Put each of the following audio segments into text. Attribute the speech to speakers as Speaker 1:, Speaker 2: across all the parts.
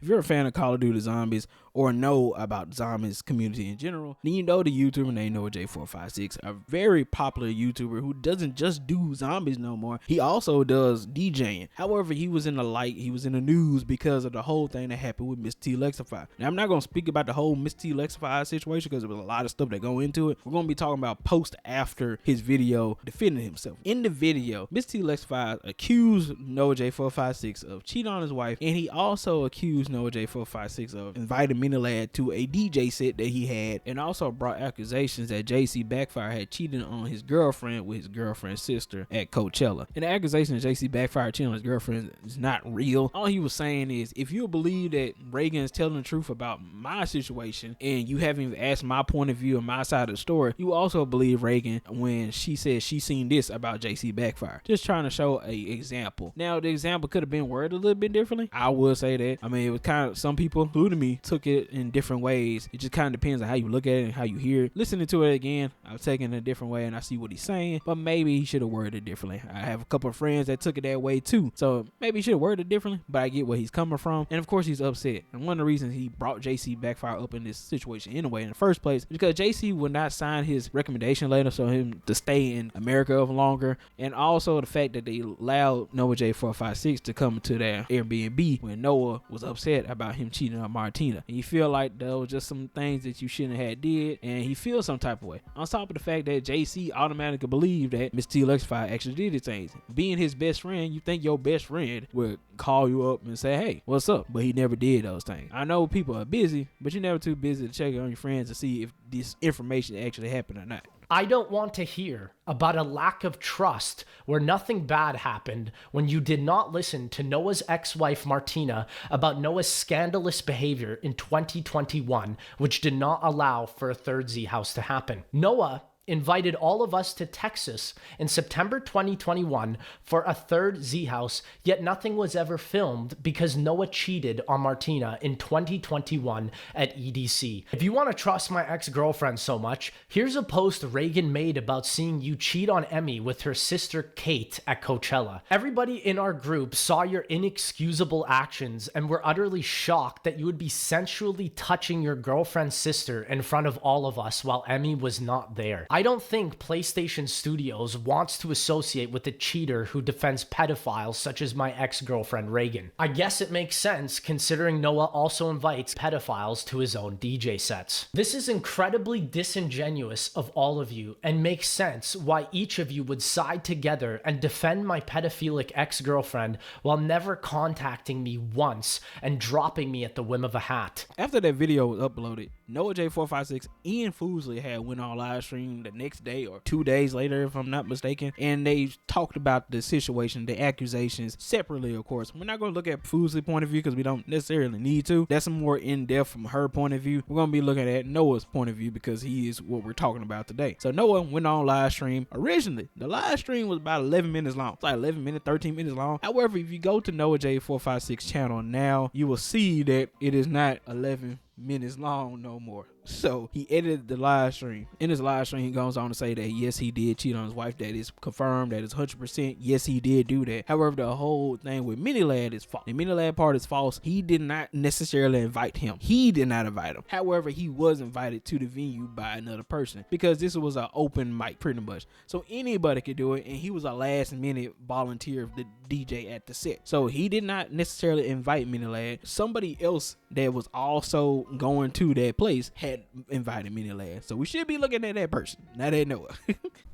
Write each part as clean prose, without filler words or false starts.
Speaker 1: if you're a fan of Call of Duty Zombies or know about zombies community in general, then you know the YouTuber named Noahj456, a very popular YouTuber who doesn't just do zombies no more. He also does DJing. However, he was in the light, he was in the news because of the whole thing that happened with Mrtlexify. Now, I'm not going to speak about the whole Mrtlexify situation because there was a lot of stuff that go into it. We're going to be talking about post after his video defending himself. In the video, Mrtlexify accused Noahj456 of cheating on his wife, and he also accused Noahj456 of inviting Mrtlad to a DJ set that he had, and also brought accusations that JC Backfire had cheated on his girlfriend with his girlfriend's sister at Coachella. And the accusation that JC Backfire cheating on his girlfriend is not real. All he was saying is, if you believe that Reagan is telling the truth about my situation and you haven't even asked my point of view and my side of the story, you also believe Reagan when she says she seen this about JC Backfire. Just trying to show a example. Now, the example could have been worded a little bit differently. I would say that. I mean, it was kind of, some people, including me, took it in different ways. It just kind of depends on how you look at it and how you hear it. Listening to it again, I'm taking it a different way and I see what he's saying, but maybe he should have worded it differently. I have a couple of friends that took it that way too, so maybe he should have worded it differently, but I get where he's coming from. And of course he's upset, and one of the reasons he brought JC Backfire up in this situation anyway in the first place is because JC would not sign his recommendation letter so him to stay in America longer, and also the fact that they allowed Noahj456 to come to their Airbnb when Noah was upset about him cheating on Martina, and you feel like there was just some things that you shouldn't have did, and he feels some type of way. On top of the fact that JC automatically believed that Mrtlexify actually did these things. Being his best friend, you think your best friend would call you up and say, hey, what's up? But he never did those things. I know people are busy, but you're never too busy to check on your friends to see if this information actually happened or not.
Speaker 2: I don't want to hear about a lack of trust where nothing bad happened when you did not listen to Noah's ex-wife Martina about Noah's scandalous behavior in 2021, which did not allow for a third Z house to happen. Noah invited all of us to Texas in September 2021 for a third Z house, yet nothing was ever filmed because Noah cheated on Martina in 2021 at EDC. If you want to trust my ex-girlfriend so much, here's a post Reagan made about seeing you cheat on Emmy with her sister Kate at Coachella. Everybody in our group saw your inexcusable actions and were utterly shocked that you would be sensually touching your girlfriend's sister in front of all of us while Emmy was not there. I don't think PlayStation Studios wants to associate with a cheater who defends pedophiles such as my ex-girlfriend Reagan. I guess it makes sense considering Noah also invites pedophiles to his own DJ sets. This is incredibly disingenuous of all of you and makes sense why each of you would side together and defend my pedophilic ex-girlfriend while never contacting me once and dropping me at the whim of a hat.
Speaker 1: After that video was uploaded, Noahj456 and Foozly had went on live stream the next day or 2 days later, if I'm not mistaken, and they talked about the situation, the accusations separately. Of course, we're not going to look at Foozly's point of view because we don't necessarily need to. That's more in depth from her point of view. We're going to be looking at Noah's point of view because he is what we're talking about today. So Noah went on live stream. Originally, the live stream was about 11 minutes long. It's like 11 minutes, 13 minutes long. However, if you go to Noahj456 channel now, you will see that it is not 11 minutes long no more. So he edited the live stream. In his live stream, he goes on to say that yes, he did cheat on his wife. That is confirmed. That is 100%. Yes, he did do that. However, the whole thing with Mrtlad is false. The Mrtlad part is false. He did not necessarily invite him. He did not invite him. However, he was invited to the venue by another person because this was an open mic pretty much. So anybody could do it, and he was a last minute volunteer of the DJ at the set. So he did not necessarily invite Mrtlad. Somebody else that was also going to that place had invited Mrtlad. So we should be looking at that person, not at Noah.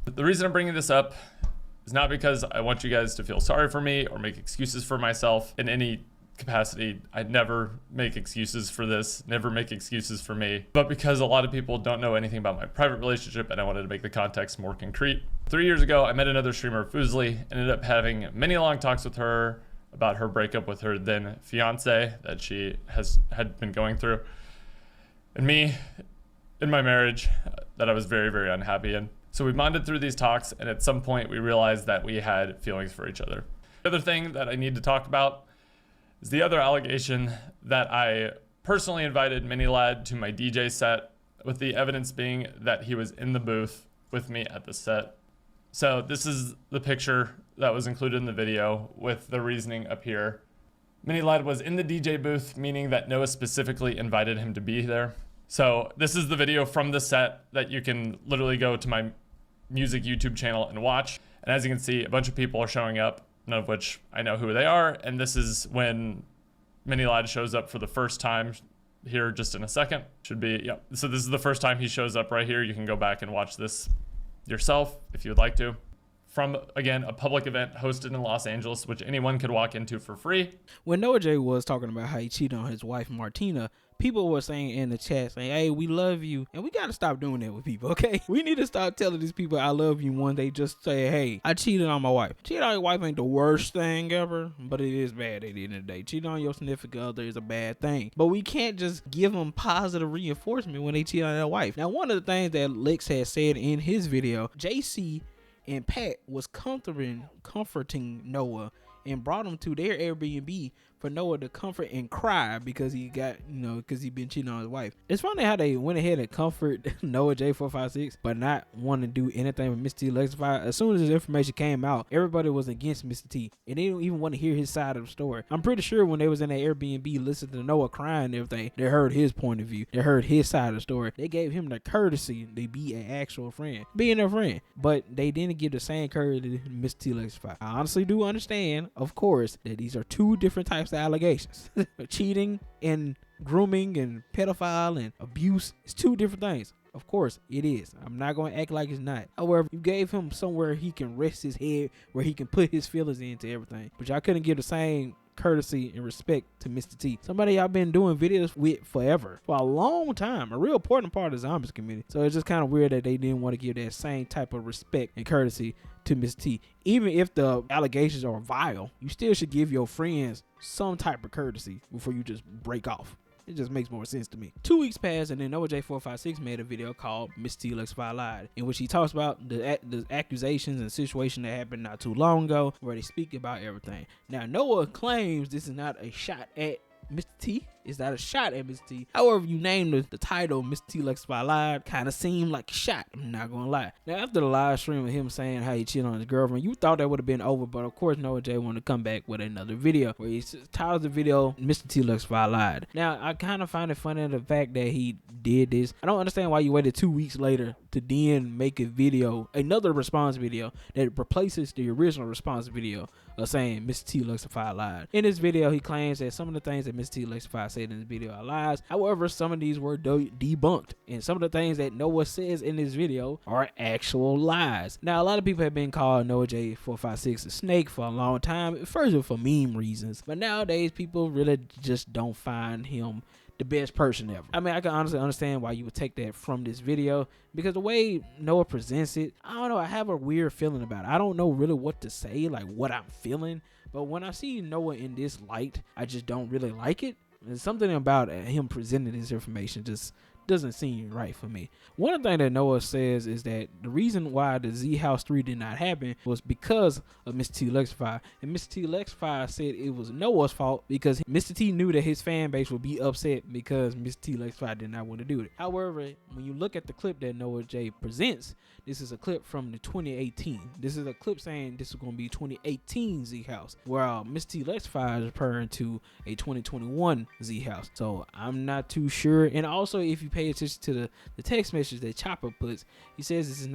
Speaker 3: The reason I'm bringing this up is not because I want you guys to feel sorry for me or make excuses for myself in any capacity. I'd never make excuses for this, never make excuses for me, but because a lot of people don't know anything about my private relationship and I wanted to make the context more concrete. 3 years ago, I met another streamer, Foozly, ended up having many long talks with her about her breakup with her then fiance that she had been going through, and me in my marriage that I was very, very unhappy in. So we bonded through these talks, and at some point we realized that we had feelings for each other. The other thing that I need to talk about is the other allegation that I personally invited Mrtlad to my DJ set, with the evidence being that he was in the booth with me at the set. So this is the picture that was included in the video with the reasoning up here. Mini Lad was in the DJ booth, meaning that Noah specifically invited him to be there. So this is the video from the set that you can literally go to my music YouTube channel and watch. And as you can see, a bunch of people are showing up, none of which I know who they are. And this is when Mini Lad shows up for the first time here just in a second. Should be, yeah. So this is the first time he shows up right here. You can go back and watch this yourself if you would like to. From, again, a public event hosted in Los Angeles, which anyone could walk into for free.
Speaker 1: When Noah J was talking about how he cheated on his wife, Martina, people were saying in the chat, saying, hey, we love you. And we got to stop doing that with people, okay? We need to stop telling these people I love you when they just say, hey, I cheated on my wife. Cheating on your wife ain't the worst thing ever, but it is bad at the end of the day. Cheating on your significant other is a bad thing. But we can't just give them positive reinforcement when they cheat on their wife. Now, one of the things that Lex had said in his video, JC and Pat was comforting Noah and brought him to their Airbnb for Noah to comfort and cry because he got, because he been cheating on his wife. It's funny how they went ahead and comfort Noahj456, but not want to do anything with Mr. Mrtlexify. As soon as this information came out, everybody was against Mr. T, and they didn't even want to hear his side of the story. I'm pretty sure when they was in that Airbnb listening to Noah crying and everything, they heard his point of view. They heard his side of the story. They gave him the courtesy to be an actual friend, being a friend, but they didn't give the same courtesy to Mr. Mrtlexify. I honestly do understand, of course, that these are two different types of allegations. Cheating and grooming and pedophile and abuse is two different things. Of course it is. I'm not going to act like it's not. However, you gave him somewhere he can rest his head, where he can put his feelings into everything, but y'all couldn't give the same courtesy and respect to Mr. T, somebody y'all been doing videos with forever, for a long time, a real important part of the zombies community. So it's just kind of weird that they didn't want to give that same type of respect and courtesy to Mr. T. Even if the allegations are vile, you still should give your friends some type of courtesy before you just break off. It just makes more sense to me. 2 weeks passed, and then Noahj456 made a video called Mrtlexify Lied, in which he talks about the accusations and situation that happened not too long ago, where they speak about everything. Now, Noah claims this is not a shot at Mr. T. Is not a shot at Mr. T. However, you named the title Mrtlexify Lied, kind of seemed like a shot. I'm not gonna lie. Now, after the live stream of him saying how he cheated on his girlfriend, you thought that would have been over, but of course, Noah J wanted to come back with another video where he titles the video Mrtlexify Lied. Now, I kind of find it funny the fact that he did this. I don't understand why you waited 2 weeks later to then make a video, another response video that replaces the original response video of saying Mrtlexify Lied. In this video, he claims that some of the things that Mrtlexify said in this video are lies. However, some of these were debunked, and some of the things that Noah says in this video are actual lies. Now, a lot of people have been called Noahj456 a snake for a long time, first for meme reasons, but nowadays people really just don't find him the best person ever. I mean, I can honestly understand why you would take that from this video, because the way Noah presents it, I don't know, I have a weird feeling about it. I don't know really what to say, like what I'm feeling, but when I see Noah in this light, I just don't really like it. There's something about him presenting this information just doesn't seem right for me. One thing that Noah says is that the reason why the Z House 3 did not happen was because of Mrtlexify, and Mrtlexify said it was Noah's fault because Mr. T knew that his fan base would be upset because Mrtlexify did not want to do it. However, when you look at the clip that Noah J presents, this is a clip from the 2018. This is a clip saying this is going to be 2018 Z House, while Mrtlexify is referring to a 2021 Z House. So I'm not too sure. And also, if you pay attention to the text message that Chopper puts, he says this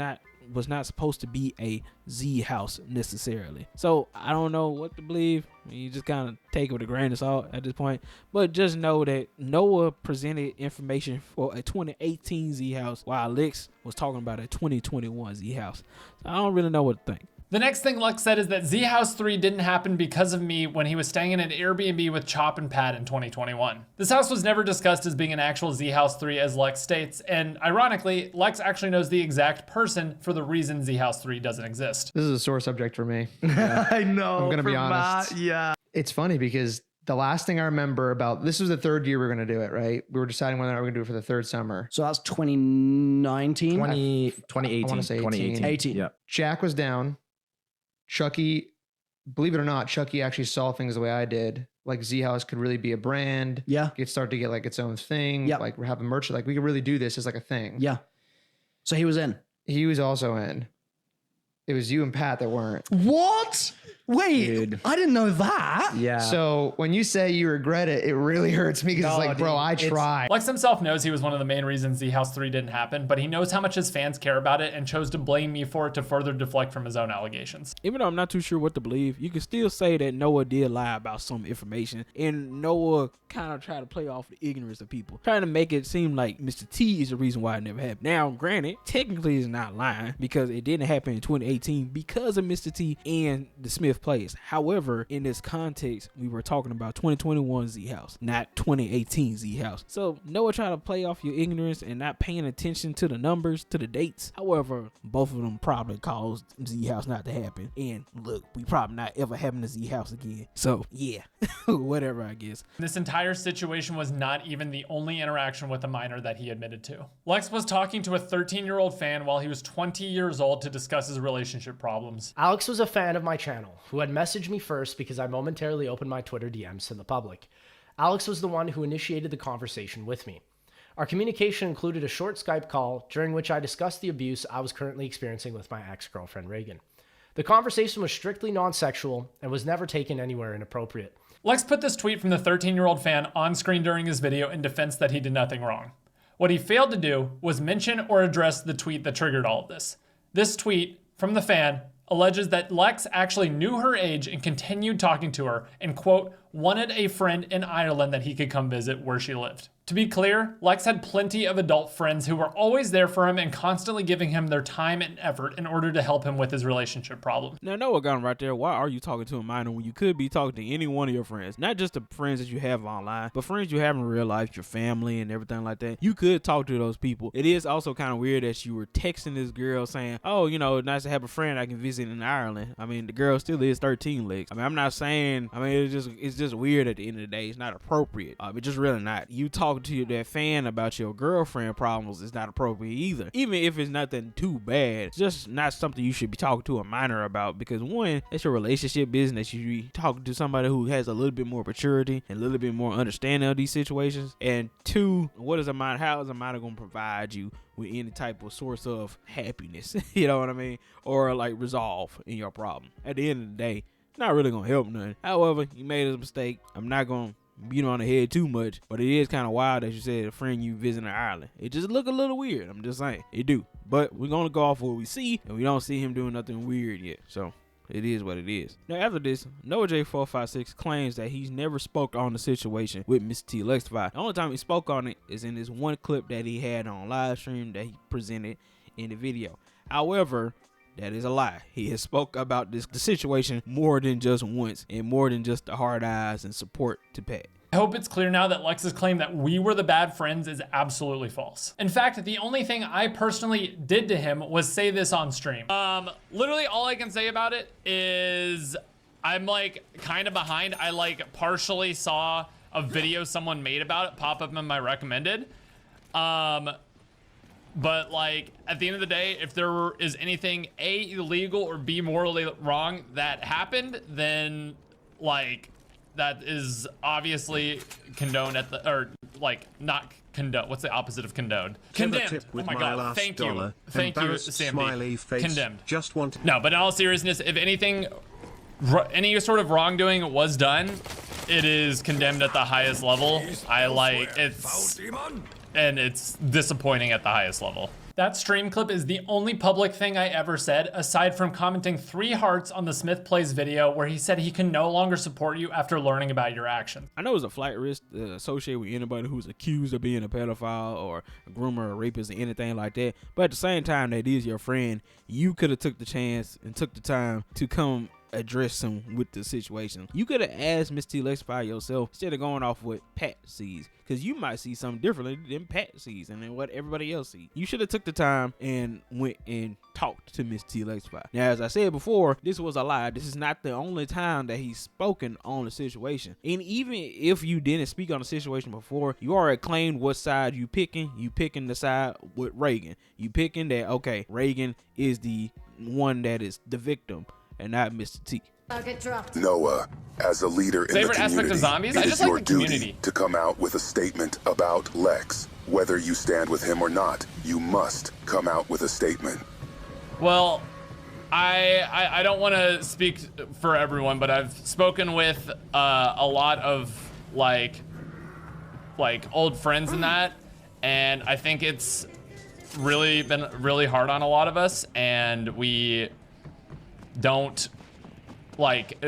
Speaker 1: was not supposed to be a Z House necessarily. So I don't know what to believe. You just kind of take it with a grain of salt at this point. But just know that Noah presented information for a 2018 Z House, while Lex was talking about a 2021 Z House. So I don't really know what to think.
Speaker 3: The next thing Lex said is that Z House 3 didn't happen because of me when he was staying in an Airbnb with Chop and Pat in 2021. This house was never discussed as being an actual Z House 3 as Lex states, and ironically, Lex actually knows the exact person for the reason Z House 3 doesn't exist.
Speaker 4: This is a sore subject for me.
Speaker 5: I know.
Speaker 4: I'm going to be honest.
Speaker 5: Yeah.
Speaker 4: It's funny because the last thing I remember about, this was the third year we were going to do it, right? We were deciding whether or not we were going to do it for the third summer.
Speaker 5: So that's 2019?
Speaker 4: I
Speaker 6: 2018.
Speaker 4: want to say 18.
Speaker 5: 18.
Speaker 6: Yeah.
Speaker 4: Jack was down. Chucky, believe it or not, Chucky actually saw things the way I did. Like Z House could really be a brand.
Speaker 5: Yeah.
Speaker 4: It start to get like its own thing.
Speaker 5: Yep.
Speaker 4: Like we're having merch. Like we could really do this as like a thing.
Speaker 5: Yeah. So he was in.
Speaker 4: He was also in. It was you and Pat that weren't.
Speaker 5: What? Wait,
Speaker 4: Dude.
Speaker 5: I didn't know that.
Speaker 2: Yeah.
Speaker 4: So when you say you regret it, it really hurts me because it's
Speaker 2: No,
Speaker 4: like, bro,
Speaker 2: dude,
Speaker 4: I tried.
Speaker 3: Lex himself knows he was one of the main reasons the House 3 didn't happen, but he knows how much his fans care about it and chose to blame me for it to further deflect from his own allegations.
Speaker 1: Even though I'm not too sure what to believe, you can still say that Noah did lie about some information, and Noah kind of tried to play off the ignorance of people, trying to make it seem like Mr. T is the reason why it never happened. Now, granted, technically it's not lying because it didn't happen in 2018 because of Mr. T and the Smith plays. However, in this context, we were talking about 2021 Z House, not 2018 Z House. So Noah tried to play off your ignorance and not paying attention to the numbers, to the dates. However, both of them probably caused Z House not to happen. And look, we probably not ever having a Z House again. So yeah, whatever, I guess.
Speaker 3: This entire situation was not even the only interaction with a minor that he admitted to. Lex was talking to a 13-year-old fan while he was 20 years old to discuss his relationship problems.
Speaker 2: Alex was a fan of my channel who had messaged me first because I momentarily opened my Twitter DMs to the public. Alex was the one who initiated the conversation with me. Our communication included a short Skype call during which I discussed the abuse I was currently experiencing with my ex-girlfriend Reagan. The conversation was strictly non-sexual and was never taken anywhere inappropriate.
Speaker 3: Lex put this tweet from the 13-year-old fan on screen during his video in defense that he did nothing wrong. What he failed to do was mention or address the tweet that triggered all of this. This tweet from the fan alleges that Lex actually knew her age and continued talking to her and, quote, wanted a friend in Ireland that he could come visit where she lived. To be clear, Lex had plenty of adult friends who were always there for him and constantly giving him their time and effort in order to help him with his relationship problem.
Speaker 1: Now, Noah got him right there. Why are you talking to a minor when you could be talking to any one of your friends? Not just the friends that you have online, but friends you have in real life, your family and everything like that. You could talk to those people. It is also kind of weird that you were texting this girl saying, oh, you know, nice to have a friend I can visit in Ireland. I mean, the girl still is 13 legs. I mean, I'm not saying, I mean, it's just weird at the end of the day. It's not appropriate. It's just really not. You talking to that fan about your girlfriend problems is not appropriate either. Even if it's nothing too bad, it's just not something you should be talking to a minor about, because one, it's your relationship business. You should be talking to somebody who has a little bit more maturity and a little bit more understanding of these situations. And two, how is a minor going to provide you with any type of source of happiness, you know what I mean, or like resolve in your problem? At the end of the day, it's not really gonna help nothing. However, you made a mistake. I'm not gonna beat on the head too much, but it is kind of wild that you said a friend you visiting Ireland. It just look a little weird. I'm just saying, it do. But we're gonna go off what we see, and we don't see him doing nothing weird yet. So it is what it is. Now, after this, Noahj456 claims that he's never spoke on the situation with Mr. Mrtlexify. The only time he spoke on it is in this one clip that he had on live stream that he presented in the video. However, that is a lie. He has spoke about the situation more than just once, and more than just the hard eyes and support to Pat.
Speaker 3: I hope it's clear now that Lex's claim that we were the bad friends is absolutely false. In fact, the only thing I personally did to him was say this on stream. Literally all I can say about it is I'm like kind of behind. I like partially saw a video someone made about it pop up in my recommended. But like at the end of the day, if there is anything A, illegal, or B, morally wrong that happened, then like that is obviously condoned at the, or like not condoned. What's the opposite of condoned? Condemned. Oh my God. Thank you. Thank you, Sammy. Condemned.
Speaker 6: Just want.
Speaker 3: No, but in all seriousness, if anything, any sort of wrongdoing was done, it is condemned at the highest level. I like it's. And it's disappointing at the highest level. That stream clip is the only public thing I ever said, aside from commenting 3 hearts on the Smith Plays video where he said he can no longer support you after learning about your actions.
Speaker 1: I know it's a flight risk associated with anybody who's accused of being a pedophile or a groomer or rapist or anything like that, but at the same time that is your friend, you could have took the chance and took the time to come address him with the situation. You could have asked Mr. Mrtlexify yourself instead of going off what Pat sees, because you might see something differently than Pat sees and then what everybody else sees. You should have took the time and went and talked to Mr. Mrtlexify. Now, as I said before, this was a lie. This is not the only time that he's spoken on the situation. And even if you didn't speak on the situation before, you already claimed what side you picking. You picking the side with Reagan. You picking that, okay, Reagan is the one that is the victim and not Mr. T.
Speaker 7: Noah, as a leader in
Speaker 3: Favorite
Speaker 7: the
Speaker 3: aspect
Speaker 7: community,
Speaker 3: of zombies?
Speaker 7: it
Speaker 3: I
Speaker 7: is
Speaker 3: just like
Speaker 7: your
Speaker 3: the
Speaker 7: duty
Speaker 3: community.
Speaker 7: to come out with a statement about Lex. Whether you stand with him or not, you must come out with a statement.
Speaker 3: Well, I don't want to speak for everyone, but I've spoken with a lot of like old friends and that, and I think it's really been really hard on a lot of us, and we don't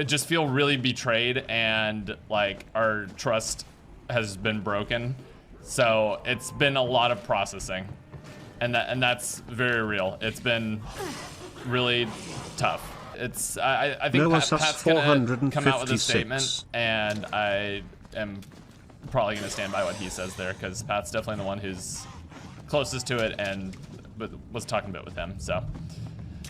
Speaker 3: just feel really betrayed, and like our trust has been broken. So it's been a lot of processing, and that's very real. It's been really tough. It's I think Pat's gonna come out with a statement, and I am probably gonna stand by what he says there, because Pat's definitely the one who's closest to it and was talking a bit with him. So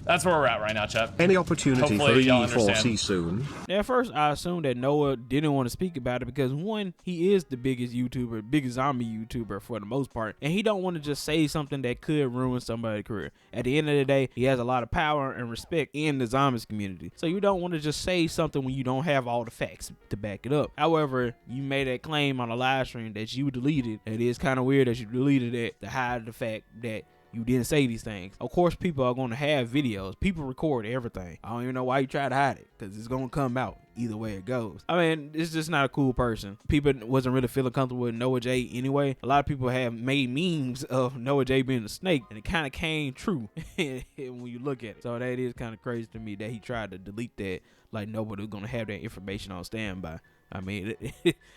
Speaker 3: that's where we're at right now, Chet.
Speaker 6: Any opportunity for E4C soon?
Speaker 1: Now, at first, I assumed that Noah didn't want to speak about it because, one, he is the biggest YouTuber, biggest zombie YouTuber for the most part, and he don't want to just say something that could ruin somebody's career. At the end of the day, he has a lot of power and respect in the zombies community, so you don't want to just say something when you don't have all the facts to back it up. However, you made that claim on a live stream that you deleted. It is kind of weird that you deleted it to hide the fact that you didn't say these things. Of course, people are going to have videos. People record everything. I don't even know why you try to hide it, because it's going to come out either way it goes. I mean, it's just not a cool person. People wasn't really feeling comfortable with Noah J anyway. A lot of people have made memes of Noah J being a snake, and it kind of came true when you look at it. So that is kind of crazy to me that he tried to delete that, like nobody was going to have that information on standby. I mean,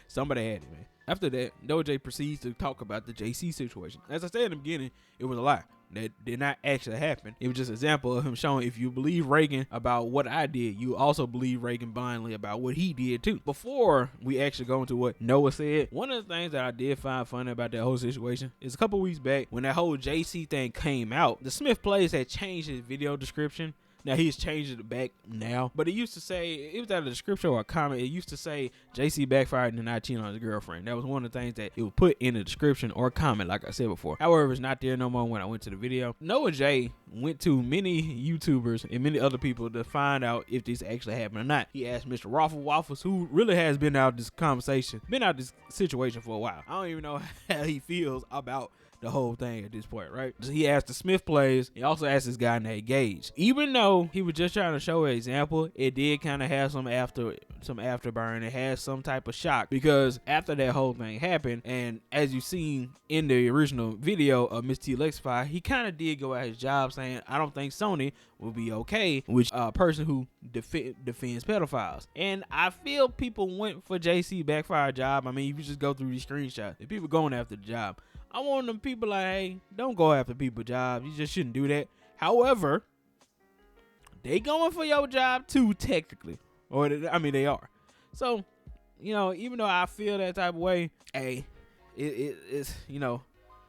Speaker 1: somebody had it, man. After that, Noah J proceeds to talk about the JC situation. As I said in the beginning, it was a lie. That did not actually happen. It was just an example of him showing, if you believe Reagan about what I did, you also believe Reagan blindly about what he did too. Before we actually go into what Noah said, one of the things that I did find funny about that whole situation is a couple weeks back when that whole JC thing came out, the Smith Plays had changed his video description. Now he's changed it back now, but it used to say, it was either a description or a comment, it used to say JC backfired and not cheating on his girlfriend. That was one of the things that it would put in the description or comment, like I said before. However, it's not there no more when I went to the video. Noah J went to many YouTubers and many other people to find out if this actually happened or not. He asked Mr. Waffles, who really has been out this situation for a while. I don't even know how he feels about the whole thing at this point, right? So he asked the Smith Plays. He also asked this guy named Gage. Even though he was just trying to show an example, it did kind of have some afterburn. It had some type of shock, because after that whole thing happened, and as you seen in the original video of Mrtlexify, he kind of did go at his job saying, I don't think Sony will be okay with a person who defends pedophiles. And I feel people went for JC backfire job. I mean, if you just go through these screenshots, if people going after the job, I want them people like, hey, don't go after people's jobs. You just shouldn't do that. However, they going for your job too, technically. I mean, they are. So, even though I feel that type of way, hey, it's,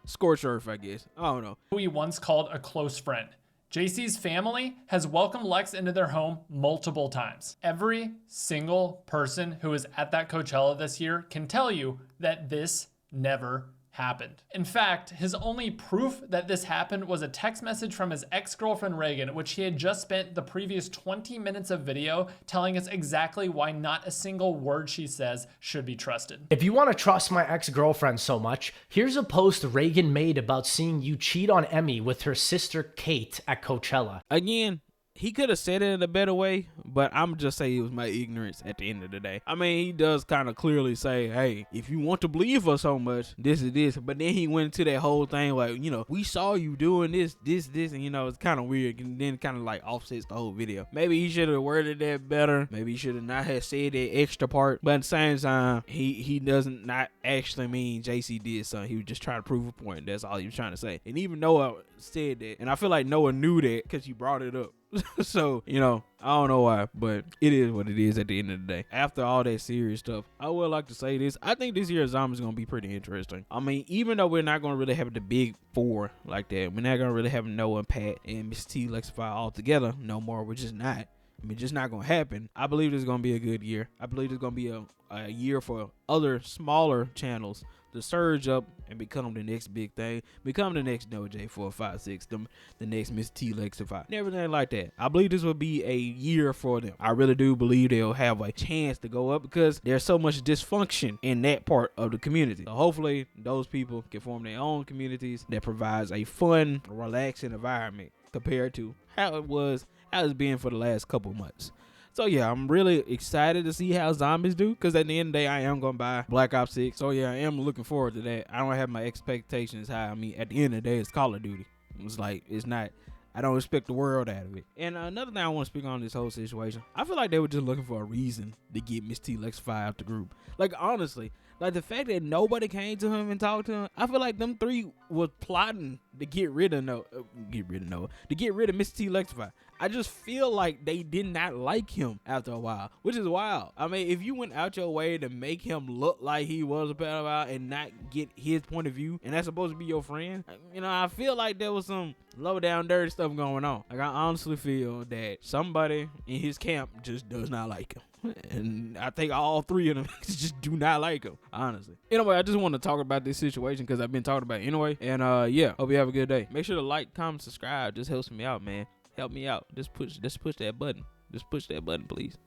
Speaker 1: scorched earth, I guess. I don't know.
Speaker 8: Who he once called a close friend. JC's family has welcomed Lex into their home multiple times. Every single person who was at that Coachella this year can tell you that this never happened. In fact, his only proof that this happened was a text message from his ex-girlfriend Reagan, which he had just spent the previous 20 minutes of video telling us exactly why not a single word she says should be trusted.
Speaker 2: If you want to trust my ex-girlfriend so much, here's a post Reagan made about seeing you cheat on Emmy with her sister Kate at Coachella.
Speaker 1: Again, he could have said it in a better way, but I'm just saying it was my ignorance at the end of the day. I mean, he does kind of clearly say, hey, if you want to believe us so much, this is this. But then he went into that whole thing like, we saw you doing this, and it's kind of weird. And then kind of like offsets the whole video. Maybe he should have worded that better. Maybe he should have not have said that extra part. But at the same time, he doesn't not actually mean JC did something. He was just trying to prove a point. That's all he was trying to say. And even Noah said that. And I feel like Noah knew that because he brought it up. So, I don't know why, but it is what it is at the end of the day. After all that serious stuff, I would like to say this. I think this year's Zombie is going to be pretty interesting. I mean, even though we're not going to really have the big four like that, we're not going to really have Noah and Pat and Mrtlexify all together no more. We're just not. Just not going to happen. I believe this is going to be a good year. I believe it's going to be a year for other smaller channels to surge up and become the next big thing, become the next Noahj456, the next Mrtlexify, and everything like that. I believe this will be a year for them. I really do believe they'll have a chance to go up because there's so much dysfunction in that part of the community. So hopefully those people can form their own communities that provides a fun, relaxing environment compared to how it's been for the last couple months. So yeah, I'm really excited to see how zombies do, because at the end of the day, I am gonna buy Black Ops 6. So yeah, I am looking forward to that. I don't have my expectations high. I mean, at the end of the day, it's Call of Duty. It's not. I don't expect the world out of it. And another thing I want to speak on this whole situation, I feel like they were just looking for a reason to get Mrtlexify out the group. Like, honestly, like the fact that nobody came to him and talked to him, I feel like them three was plotting to get rid of Mrtlexify. I just feel like they did not like him after a while, which is wild. I mean, if you went out your way to make him look like he was a pedophile and not get his point of view, and that's supposed to be your friend, you know, I feel like there was some low down dirty stuff going on. Like, I honestly feel that somebody in his camp just does not like him. And I think all three of them just do not like him, honestly. Anyway, I just want to talk about this situation because I've been talking about it anyway. And yeah, hope you have a good day. Make sure to like, comment, subscribe. Just helps me out, man. Help me out. Just push that button. Just push that button, please.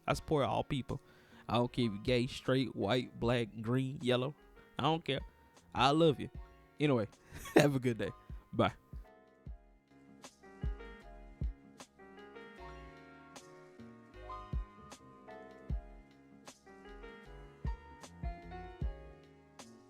Speaker 1: I support all people. I don't care if you're gay, straight, white, black, green, yellow. I don't care. I love you. Anyway, have a good day. Bye.